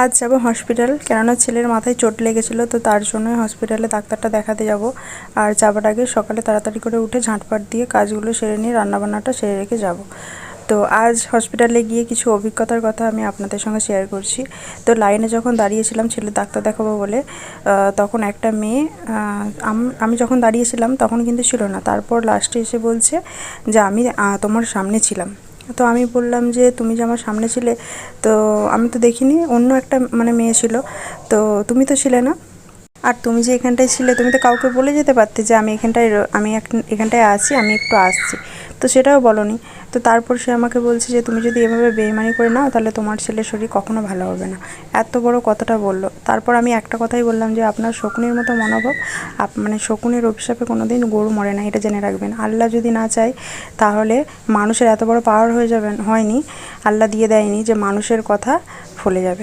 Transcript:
আজ যাবো হসপিটাল, কেননা ছেলের মাথায় চোট লেগেছিলো, তো তার জন্যই হসপিটালে ডাক্তারটা দেখাতে যাব। আর যাবার আগে সকালে তাড়াতাড়ি করে উঠে ঝাঁটপাট দিয়ে কাজগুলো সেরে নিয়ে রান্নাবান্নাটা সেরে রেখে যাব। তো আজ হসপিটালে গিয়ে কিছু অভিজ্ঞতার কথা আমি আপনাদের সঙ্গে শেয়ার করছি। তো লাইনে যখন দাঁড়িয়েছিলাম ছেলে ডাক্তার দেখাবো বলে, তখন একটা মেয়ে, আমি যখন দাঁড়িয়েছিলাম তখন কিন্তু ছিল না। তারপর লাস্টে এসে বলছে যে আমি তোমার সামনে ছিলাম। তো আমি বললাম যে তুমি যে আমার সামনে ছিলে, তো আমি তো দেখিনি, অন্য একটা মেয়ে ছিল, তো তুমি তো ছিলে না। আর তুমি যে এখানটায় ছিলে, তুমি তো কাউকে বলে যেতে পারতে যে আমি এখানটায় আছি, আমি একটু আসছি, তো সেটাও বলোনি। তো তারপর সে আমাকে বলছে যে তুমি যদি এভাবে বেইমানি করে নাও তাহলে তোমার ছেলের শরীর কখনো ভালো হবে না। এত বড় কথাটা বললো। তারপর আমি একটা কথাই বললাম যে আপনার শকুনের মতো মনোভাব, শকুনের অভিশাপে কোনো দিন গরু মরে না, এটা জেনে রাখবেন। আল্লাহ যদি না চায় তাহলে মানুষের এত বড় পাওয়ার হয়নি, আল্লাহ দিয়ে দেয়নি যে মানুষের কথা ফলে যাবে।